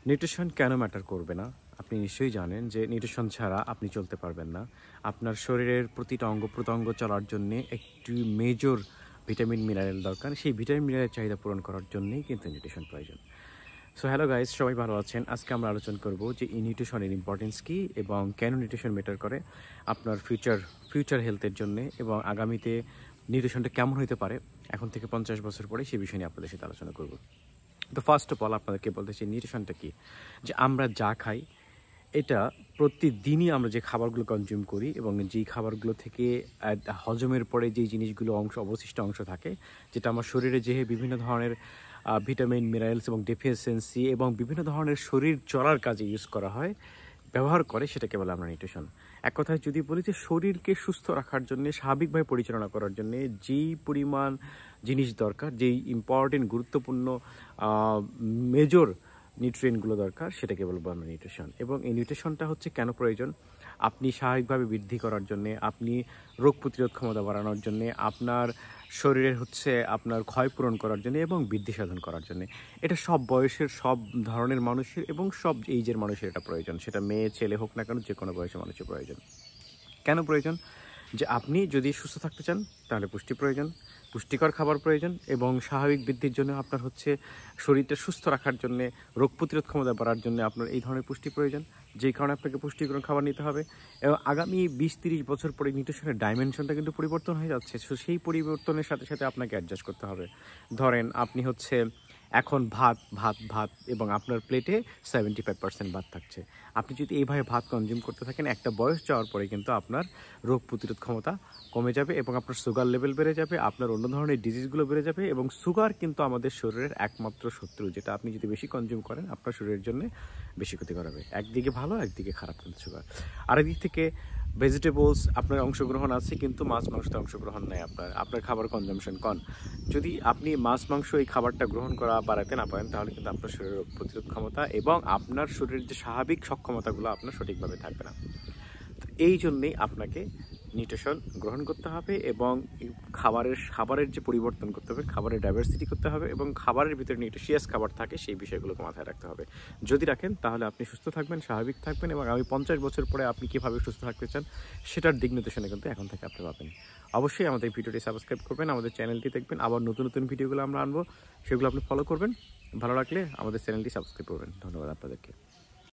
Nutrition কেন matter করবে না? আপনি নিশ্চয়ই জানেন যে নিউট্রিশন ছাড়া আপনি চলতে পারবেন না। আপনার শরীরের প্রতিটা অঙ্গ-প্রত্যঙ্গ চলার জন্যে একটি মেজর ভিটামিন, মিনারেল দরকার। সেই ভিটামিন, মিনারেলের চাহিদা পূরণ করার জন্যেই কিন্তু নিউট্রিশন প্রয়োজন। সো হ্যালো গাইস, সবাই ভালো আছেন? আজকে আমরা আলোচনা করব যে এই নিউট্রিশনের ইম্পর্টেন্স কী এবং কেন নিউট্রিশন ম্যাটার করে আপনার ফিউচার হেলথের জন্যে এবং আগামীতে নিউট্রিশনটা কেমন হতে পারে এখন থেকে 50 বছর পরে, সেই বিষয় নিয়ে আপনাদের সাথে আলোচনা করব। তো ফার্স্ট অফ অল আপনাদেরকে বলতে চাই নিউট্রিশনটা কী। যে আমরা যা খাই, এটা প্রতিদিনই আমরা যে খাবারগুলো কনজিউম করি এবং যেই খাবারগুলো থেকে হজমের পরে যেই জিনিসগুলো অবশিষ্ট অংশ থাকে, যেটা আমার শরীরে যে বিভিন্ন ধরনের ভিটামিন, মিনারেলস এবং ডেফিসিয়েন্সি এবং বিভিন্ন ধরনের শরীর চলার কাজে ইউজ করা হয়, ব্যবহার করে, সেটাকে বলে আমরা নিউট্রিশন। এক কথায় যদি বলি যে শরীরকে সুস্থ রাখার জন্য, স্বাভাবিকভাবে পরিচালনা করার জন্য যেই পরিমাণ জিনিস দরকার, যেই ইম্পর্টেন্ট গুরুত্বপূর্ণ মেজর নিউট্রিয়েন্টগুলো দরকার, সেটাকে বলবো আমরা নিউট্রিশন। এবং এই নিউট্রিশনটা হচ্ছে কেন প্রয়োজন? আপনি স্বাভাবিকভাবে বৃদ্ধি করার জন্যে, আপনি রোগ প্রতিরোধ ক্ষমতা বাড়ানোর জন্যে, আপনার শরীরের আপনার ক্ষয় পূরণ করার জন্য এবং বৃদ্ধি সাধন করার জন্যে। এটা সব বয়সের, সব ধরনের মানুষের এবং সব এইজের মানুষের এটা প্রয়োজন। সেটা মেয়ে ছেলে হোক না কেন, যে কোনো বয়সের মানুষের প্রয়োজন। কেন প্রয়োজন? যে আপনি যদি সুস্থ থাকতে চান তাহলে পুষ্টি প্রয়োজন, পুষ্টিকর খাবার প্রয়োজন এবং স্বাভাবিক বৃদ্ধির জন্য আপনার শরীরটা সুস্থ রাখার জন্যে, রোগ প্রতিরোধ ক্ষমতা বাড়ার জন্য আপনার এই ধরনের পুষ্টি প্রয়োজন, যেই কারণে আপনাকে পুষ্টিকর খাবার নিতে হবে। এবং আগামী 20-30 বছর পরে নিউট্রিশনের ডাইমেনশনটা কিন্তু পরিবর্তন হয়ে যাচ্ছে। সো সেই পরিবর্তনের সাথে সাথে আপনাকে অ্যাডজাস্ট করতে হবে। ধরেন আপনি এখন ভাত ভাত ভাত এবং আপনার প্লেটে 75% ভাত থাকছে। আপনি যদি এইভাবে ভাত কনজিউম করতে থাকেন, একটা বয়স যাওয়ার পরে কিন্তু আপনার রোগ প্রতিরোধ ক্ষমতা কমে যাবে এবং আপনার সুগার লেভেল বেড়ে যাবে, আপনার অন্য ধরনের ডিজিজগুলো বেড়ে যাবে। এবং সুগার কিন্তু আমাদের শরীরের একমাত্র শত্রু, যেটা আপনি যদি বেশি কনজিউম করেন আপনার শরীরের জন্য বেশি ক্ষতি করাবে। একদিকে ভালো, একদিকে খারাপ কিন্তু সুগার। আরেকদিক থেকে ভেজিটেবলস আপনার অংশগ্রহণ আছে, কিন্তু মাছ মাংসতে অংশগ্রহণ নেই। আপনার খাবার কনজামশন কম। যদি আপনি মাছ মাংস এই খাবারটা গ্রহণ করা বাড়াতে না পারেন, তাহলে কিন্তু আপনার শরীরের রোগ প্রতিরোধ ক্ষমতা এবং আপনার শরীরের যে স্বাভাবিক সক্ষমতাগুলো আপনার সঠিকভাবে থাকবে না। তো এই জন্যেই আপনাকে নিউট্রিশন গ্রহণ করতে হবে এবং খাবারের যে পরিবর্তন করতে হবে, খাবারের ডাইভার্সিটি করতে হবে এবং খাবারের ভিতরে নিউট্রিশিয়াস খাবার থাকে, সেই বিষয়গুলোকে মাথায় রাখতে হবে। যদি রাখেন তাহলে আপনি সুস্থ থাকবেন, স্বাভাবিক থাকবেন এবং আগামী 50 বছর পরে আপনি কীভাবে সুস্থ থাকতে চান সেটার দিক নির্দেশনা কিন্তু এখন থেকে আপনি পাবেন। অবশ্যই আমাদের ভিডিওটি সাবস্ক্রাইব করবেন, আমাদের চ্যানেলটি দেখবেন, আবার নতুন নতুন ভিডিওগুলো আমরা আনবো, সেগুলো আপনি ফলো করবেন। ভালো লাগলে আমাদের চ্যানেলটি সাবস্ক্রাইব করবেন। ধন্যবাদ আপনাদেরকে।